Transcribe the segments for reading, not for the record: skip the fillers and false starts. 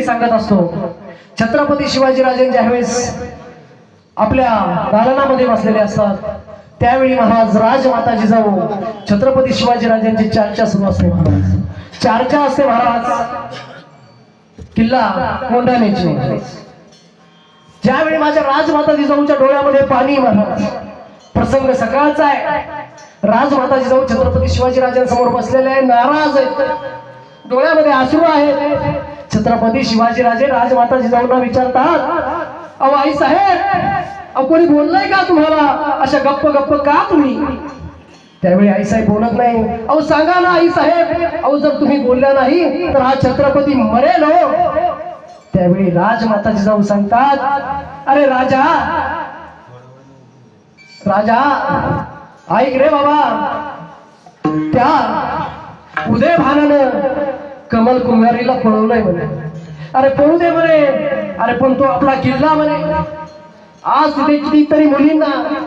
सांगत असतो. छत्रपती शिवाजीराजे ज्यावेळेस आपल्या दालनामध्ये बसलेले असतात त्यावेळी महाराज राजमाता जिजाऊ छत्रपती शिवाजीराजांची चर्चा सुरू असते. महाराज चर्चा असते महाराज किल्ला कोंढाण्याची. ज्यावेळी माझ्या राजमाता जिजाऊच्या डोळ्यामध्ये पाणी महाराज प्रसंग सकाळचा आहे. राजमाता जिजाऊ छत्रपती शिवाजीराजांसमोर बसलेले आहे, नाराज आहेत, डोळ्यामध्ये अश्रू आहेत. छत्रपती शिवाजीराजे राजमाता जिजाऊंना विचारतात, अहो आई साहेब, अहो कोणी बोललंय का तुम्हाला, अशा गप्प गप्प का तुम्ही? त्यावेळी आई साहेब बोलत नाही. अहो सांगा ना आई साहेब, अहो जर तुम्ही बोलल्या नाही तर हा छत्रपती मरेल हो. त्यावेळी राजमाता जिजाऊ सांगतात, अरे राजा राजा ऐक रे बाबा, त्या उदय भानानं कमल कुंभारीला पळवलंय म्हणे. अरे पळू दे म्हणे, अरे पण तो आपला किल्ला म्हणे आज तिथे कितीतरी मुलींना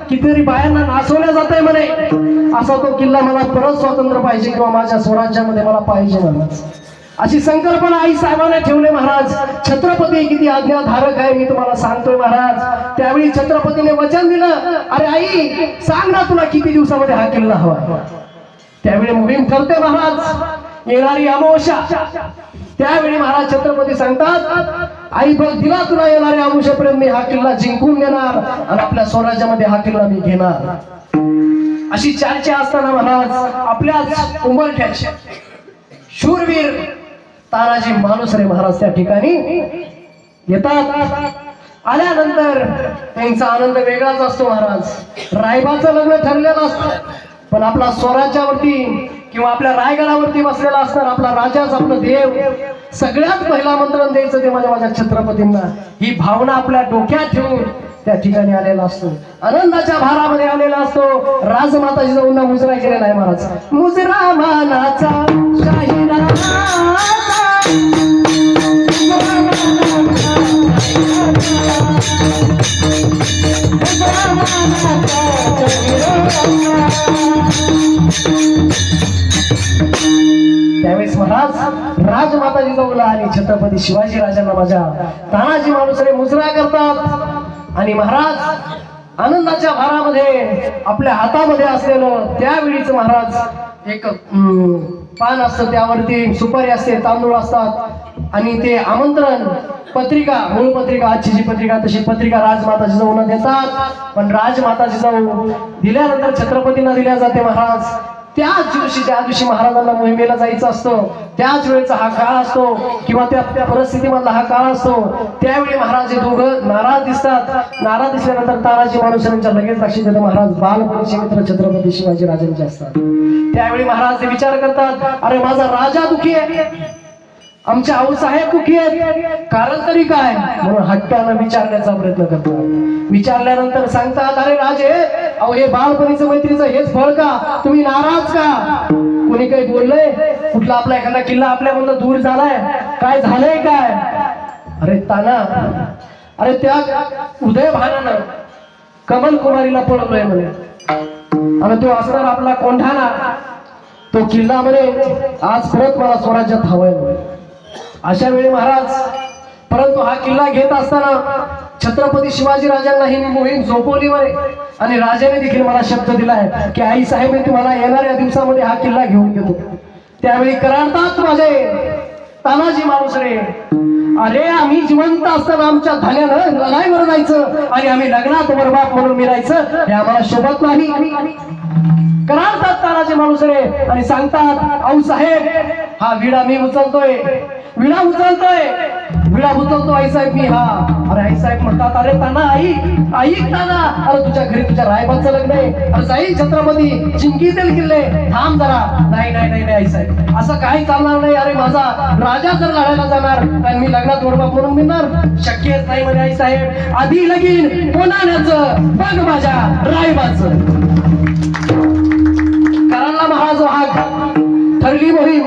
कितीतरी बायांना नाचवल्या जात आहे म्हणे. असा तो किल्ला मला परत स्वातंत्र्य पाहिजे किंवा माझ्या स्वराज्यामध्ये मला पाहिजे महाराज. अशी संकल्पना आई साहेबांना ठेवले महाराज. छत्रपती किती आज्ञाधारक आहे मी तुम्हाला सांगतोय महाराज. त्यावेळी छत्रपतीने वचन दिलं, अरे आई सांग ना तुला किती दिवसामध्ये हा किल्ला हवा. त्यावेळी मोहीम ठरते महाराज, येणारी अमावस्या. त्यावेळी महाराज छत्रपती सांगतात, आई बघ दिला तुला येणाऱ्या अमावस्येपर्यंत मी हा किल्ला जिंकून घेणार आणि आपल्या स्वराज्यामध्ये हा किल्ला मी घेणार. अशी चर्चा असताना महाराज आपल्याच उंबरठ्याचे शूरवीर तानाजी मालुसरे महाराज त्या ठिकाणी येतात. आल्यानंतर त्यांचा आनंद वेगळाच असतो महाराज. रायबाचं लग्न ठरलेलं असतं पण आपला स्वराज्यावरती किंवा आपल्या रायगडावरती बसलेला असणार आपला राजाच आपलं देव. सगळ्यात पहिला मंत्रण द्यायचं ते माझ्या छत्रपतींना. ही भावना आपल्या डोक्यात ठेवून त्या ठिकाणी आलेला असतो, आनंदाच्या भारामध्ये आलेला असतो. राजमाता जिजाऊंना मुजरा केलेला आहे महाराज. मुजरा मानाचा शाहिरा त्यावेळेस महाराज राजमाता जिजाऊला आणि छत्रपती शिवाजी राजांना माझ्या तानाजी मालुसरे मुजरा करतात. आणि महाराज आनंदाच्या भारामध्ये आपल्या हातामध्ये असलेलं त्यावेळीच महाराज एक पान असतं, त्यावरती सुपारी असते, तांदूळ असतात आणि ते आमंत्रण पत्रिका, मूळ पत्रिका, आजची जी पत्रिका तशी पत्रिका राजमाता जिजाऊंना देतात. पण राजमाता जिजाऊ दिल्यानंतर छत्रपतींना दिल्या जाते महाराज. त्याच दिवशी ज्या दिवशी महाराजांना मोहिमेला जायचं असतं त्याच वेळेचा हा काळ असतो किंवा त्या परिस्थितीमधला हा काळ असतो. त्यावेळी महाराज हे दोघं नाराज दिसतात. नाराज दिसल्यानंतर तानाजी मालुसरेंच्या लगेच लक्षात येतं महाराज बालपणीचे मित्र छत्रपती शिवाजी राजांचे असतात. त्यावेळी महाराज ते विचार करतात, अरे माझा राजा दुखी आहे, आमचे आऊसाहेब दुखी आहेत, कारण तरी काय म्हणून हट्टानं विचारण्याचा प्रयत्न करतात. विचारल्यानंतर सांगतात, अरे राजे, अहो हे बालपणीचं मैत्रीचं हेच फळ का, तुम्ही नाराज का, कोणी काही बोललंय, कुठला आपला एखादा किल्ला आपल्यामधून दूर झालाय, काय झालंय काय? अरे ताना, अरे त्या उदय भानानं कमल कुमारीला पळवलंय म्हणे आणि तो असणार आपला कोंढाणा, तो किल्ला म्हणे आज परत मला स्वराज्यात हवाय म्हणे. अशा वेळी महाराज परंतु हा किल्ला घेत असताना छत्रपती शिवाजी राजांना ही मोहीम झोपवली म्हणे आणि राजाने देखील मला शब्द दिलाय की आई साहेब मी तुम्हाला येणाऱ्या दिवसामध्ये हा किल्ला घेऊन देतो. त्यावेळी करारतात माझे तानाजी मालुसरे, अरे आम्ही जिवंत असताना आमच्या धान्यानं लढाईवर जायचं आणि आम्ही लग्नात बरबाद म्हणून मिळायचं हे आम्हाला शोभत नाही. करारतात तानाजी मालुसरे आणि सांगतात, आऊ साहेब हा विडा मी उचलतोय, विडा उचलतोय, विडा उचलतो आई साहेब मी हा. अरे आई साहेब म्हणतात, अरे ताना ऐक ताना, अरे तुझ्या घरी तुझ्या रायबाचं लग्न आहे, अरे जाई छत्रपती जिंकीतील किल्ले, थांब जरा. नाही नाही नाही आई साहेब असं काही चालणार नाही, अरे माझा राजा जर लढायला जाणार आणि मी लग्नात बरबाद म्हणून मिळणार शक्यच नाही म्हणे आई साहेब. आधी लगीन कोणाण्याचं बघ माझ्या रायबाचं. कराडला महाराज हाक ठरली मोहीम,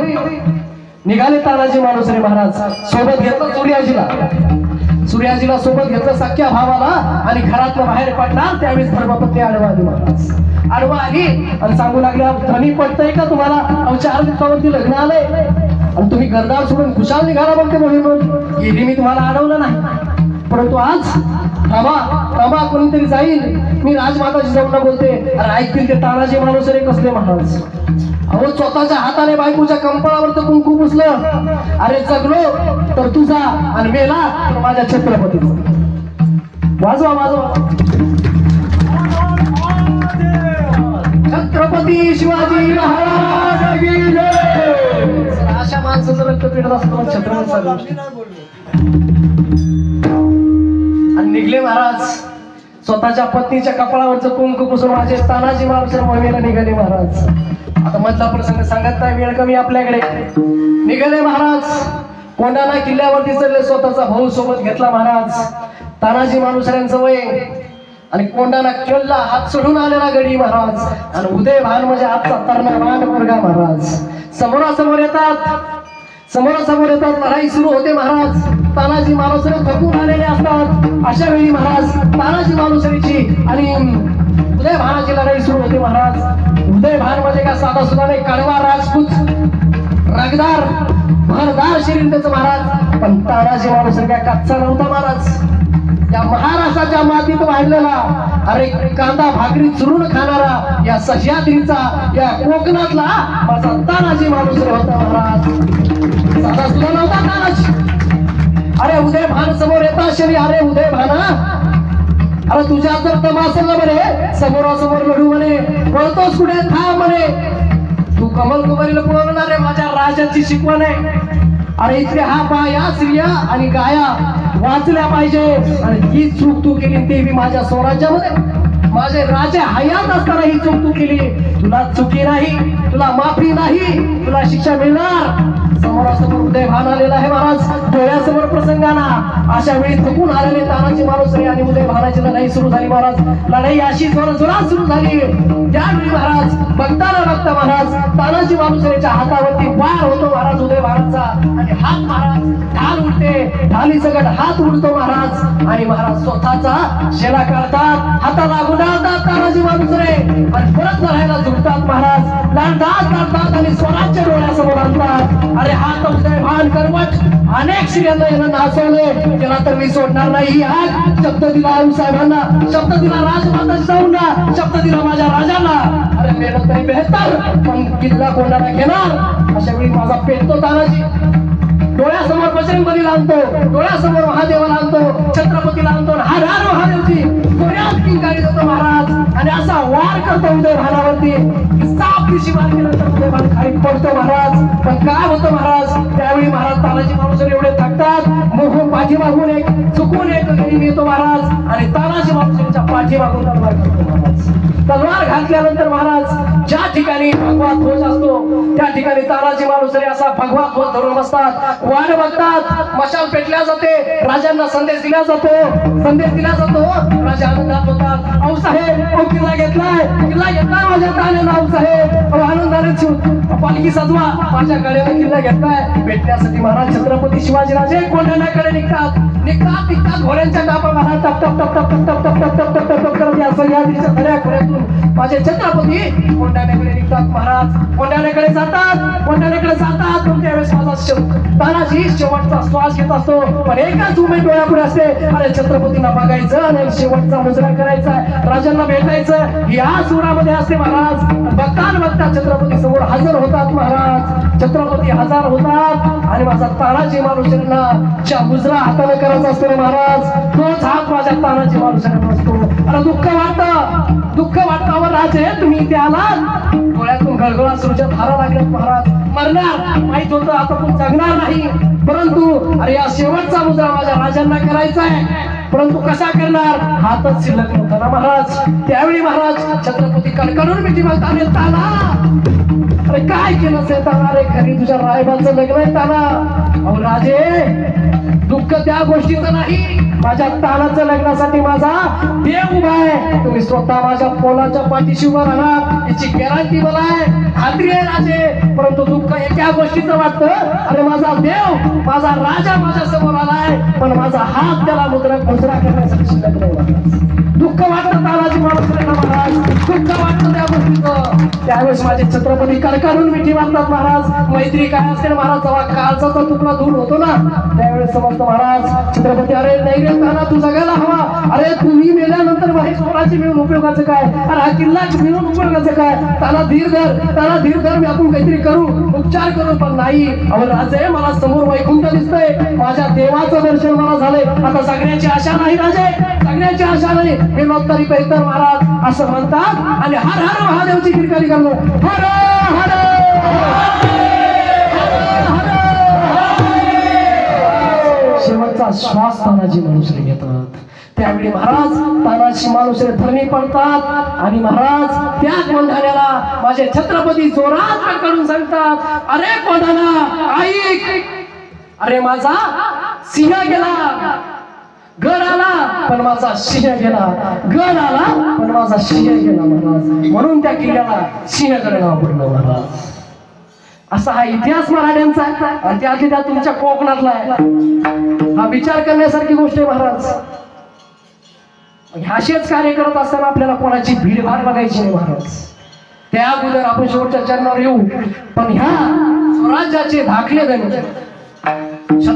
निघाले तानाजी मालुसरे महाराज. सोबत घेतलं सूर्याजीला सोबत घेतलं सख्या भावाला आणि घरातनं बाहेर पडणार. त्यावेळेस धर्मपत्नी आडवा आली महाराज, आडवा आली आणि सांगू लागल्या ध्वनी पडतंय का तुम्हाला, 4 दिवसावरती लग्न आलंय. आणि तुम्ही घरदार सोडून खुशाल निघाला मग ते मोहीम गेली. मी तुम्हाला अडवलं नाही, परंतु आज थांबा थांबा, कोणीतरी जाईल. मी राजमाताजी जाऊन बोलते. अरे ऐकतील ते तानाजी मालुसरे कसले महाराज. अहो स्वतःच्या हाताने बायकोच्या कंपाळावर कुंकू पुसलं. अरे जगलो तर तुझा आणि मेला तर माझ्या छत्रपतीचा. वाजवा वाजवा. छत्रपती शिवाजी महाराज की जय. अशा माणसाचं रक्त पिढत असतो छत्रपती. आणि निघले महाराज स्वतःच्या पत्नीच्या कपाळावरचं कुंकू पुसून माझे तानाजी मालुसरे मोहिमेला निघाले महाराज. आता मधला प्रसंग सांगत नाही, वेळ कमी आपल्याकडे. निघाले महाराज, कोंढाणा किल्ल्यावरती चढले. स्वतःचा भाऊ सोबत घेतला महाराज. तानाजी मालुसऱ्यांचं वय आणि कोंढाणा किल्ला हात चढून आलेला गडी महाराज. आणि उदय भान म्हणजे आजचा तरणवान मुलगा महाराज. समोरासमोर येतात, समोरासमोर येतात. लढाई सुरू होते महाराज. तानाजी मालुसरे थकून आलेले असतात. अशा वेळी महाराज तानाजी मालुसरेची आणि उदय भानाची लढाई सुरू होते महाराज. उदय भान म्हणजे काय साधा सुद्धा नाही, कडवा राजपूत, रगदार भरदार शरीर त्याचं महाराज. पण तानाजी मालुसरे काय कच्चा नव्हता महाराज. या महाराष्ट्राच्या मातीत वाढलेला, अरे कांदा भाकरी चुरून खाणारा या सह्याद्रीचा, या कोकणातला माझा तानाजी मालुसरे होता महाराज. साधा सुद्धा नव्हता तानाजी. अरे उदय भान समोर येतात शरी. अरे उदय भाना, अरे तुझ्या जर तमासल म्हणे, समोरासमोर लढू म्हणे, पळतोस कुठे थांब म्हणे. तू कमल कुमारीला पळवणार आहे, माझ्या राजाची शिकवण आहे. अरे इथे हा बाया स्त्रिया आणि गाया वाचल्या पाहिजे. आणि ही चूक तू केली ते बी माझ्या स्वराज्यामध्ये, माझे राजे हयात असताना ही चूक तू केली. तुला चुकी नाही, तुला माफी नाही, तुला शिक्षा मिळणार. समोरासमोर उदय भान आलेला आहे महाराज, डोळ्यासमोर प्रसंगाना. अशा वेळी थकून आलेले तानाजी मालुसरे आणि उदय भानाची लढाई सुरू झाली महाराज. लढाई अशी जोरात सुरू झाली. त्यावेळी महाराज बघताना बघता महाराज तानाजी मालुसरेच्या हातावरती वार होतो महाराज उदय भानाचा. आणि हात महाराज ढाल उडते, ढाली सकट हात उडतो महाराज. आणि महाराज स्वतःचा शेला काढतात, हाताला गुंडाळतात तानाजी मालुसरे आणि परत लढायला झुकतात महाराज. लढतात आणि स्वराज्य डोळ्यासमोर आणतात. अरे हात उदय भान कर्मठ अनेक स्त्रियांना याला नाचवले. त्याला तर मी सोडणार नाही. आज शब्द दिला आऊसाहेबांना, शब्द दिला राजमाता जिजाऊंना, शब्द दिला माझ्या राजांना. अरे मेहनत तरी बेहतर, पण किल्ला कोणाला घेणार. अशा वेळी माझा पेटतो तानाजी. डोळ्यासमोर बजरंगबलीला आणतो, डोळ्यासमोर महादेवाला आणतो, छत्रपतीला आणतो. हर हर महादेवची डोळ्यात किंकाळी देतो महाराज. आणि असा वार करतो उदय भानावरती. साप दिशी वार केल्यानंतर उदय भान खाली पडतो महाराज. पण काय होतं महाराज, त्यावेळी महाराज तानाजी मालुसरे एवढे थकतात, मोहून पाठीमागून एक चुकून एक गडी येतो महाराज. आणि तानाजी मालुसरेच्या पाठीमागून तलवार करतो महाराज. तलवार घातल्यानंतर महाराज ज्या ठिकाणी भगवा ध्वज असतो त्या ठिकाणी तानाजी मालुसरे असा भगवा ध्वज धरून बसतात. वाट बघतात, मशाल पेटल्या जाते, राजांना संदेश दिला जातो. राजा आनंदात होतात. आऊसाहेब किल्ला घेतलाय माझ्या ताण्यानं. आऊसाहेब आनंदाने पालखी सजवा, माझ्या गळ्याला किल्ला घेतलाय. भेटण्यासाठी महाराज छत्रपती शिवाजीराजे कोंढाण्याकडे निघतात. घोड्यांच्या टापा महाराज टप टप टप टप टप टप टप टप टप टप टप करत या सह्याद्रीच्या दऱ्याखोऱ्यातून माझे छत्रपती कोंढाण्याकडे निघतात महाराज. कोंढाण्याकडे जातात. पण त्यावेळेस माझा तानाजी शेवटचा श्वास घेत असतो. पण एकाच उमेद डोळ्यापुढे असते, अरे छत्रपतींना बघायचं आणि शेवटचा मुजरा करायचा, राजांना भेटायचं. या सुरामध्ये असते महाराज. बघता छत्रपती समोर हजर होतात महाराज. छत्रपती हजर होतात आणि माझा तानाजी मालुसरेंना मुजरा हाताने करायचा असतो महाराज. तोच हात माझ्या तानाजी मालुसरेंना असतो. अरे दुःख वाटतं राजे, तुम्ही इथे आलात. डोळ्यातून गळगळा सुरूच्या धारा लागल्यात महाराज. मरणार माहित होतं, आता पण जगणार नाही. परंतु अरे या शेवटचा मुजरा माझ्या राजांना करायचा आहे. परंतु कसा करणार, हातच शिल्लक नव्हता ना महाराज. त्यावेळी महाराज छत्रपती कडकडून मिठी मागताना ताना, अरे काय केलं ताना, अरे घरी तुझ्या रायबाचं लग्न आहे ताना. अहो राजे, दुःख त्या गोष्टीचं नाही, माझ्या तानाचं लग्नासाठी माझा देव उभा आहे. तुम्ही स्वतः माझ्या पोलाच्या पाठीशी उभा राहणार याची गॅरंटी मला आहे, खात्री आहे राजे. परंतु दुःख एका गोष्टीचं वाटतं, अरे माझा देव, माझा राजा माझ्या समोर आलाय, पण माझा हात त्याला मुद्रा करण्यासाठी शिल्लक नाही महाराज. दुःख वाटतं तानाजी मालुसरे महाराज, दुःख वाटतं त्या गोष्टीचं. त्यावेळेस माझे छत्रपती कडकडून मिठी मारतात महाराज. मैत्री काय असते ना महाराज, जेव्हा काळजाचा तुकडा दूर होतो ना त्यावेळेस समजतं महाराज छत्रपती, अरे नाही रे ताना, तू जगायला हवा. अरे तुम्ही मेल्यानंतर महेश्वराची मिळून उपयोगाचं काय, अरे हा किल्ला मिळून उपयोगाचं काय. ताना धीर धर, ताना धीर धर, मी आपण काहीतरी करू, उपचार करू. पण नाही, अहो राजे मला समोर वैकुंठ दिसतंय, माझ्या देवाचं दर्शन मला झालंय. आता सगळ्याची आशा नाही राजे, सगळ्याची आशा नाही, हे तरी बेहतर महाराज असं म्हणतात आणि हर हर महादेवची किरकारी करलो. हर हर शेवटचा श्वास तानाजी मालुसरे घेतात. त्यावेळी महाराज तानाजी मालुसरे धरणी पडतात आणि महाराज त्या कोंढाण्याला माझे छत्रपती जोरात कडकडून सांगतात, अरे कोंढाणा ऐक, अरे माझा सिंह गेला, गड आला पण माझा सिंह गेला, गड आला पण माझा सिंह गेला महाराज. म्हणून त्या किल्ल्याला सिंहगड नाव पडलं महाराज. असा हा इतिहास मराठ्यांचा आहे आणि त्यातली त्या तुमच्या कोकणातला आहे. हा विचार करण्यासारखी गोष्ट आहे महाराज. असेच कार्य करत असताना आपल्याला कोणाची भीडभाड बघायची नाही महाराज. त्या अगोदर आपण शेवटच्या चरणावर येऊ, पण ह्या स्वराज्याचे धाकले जण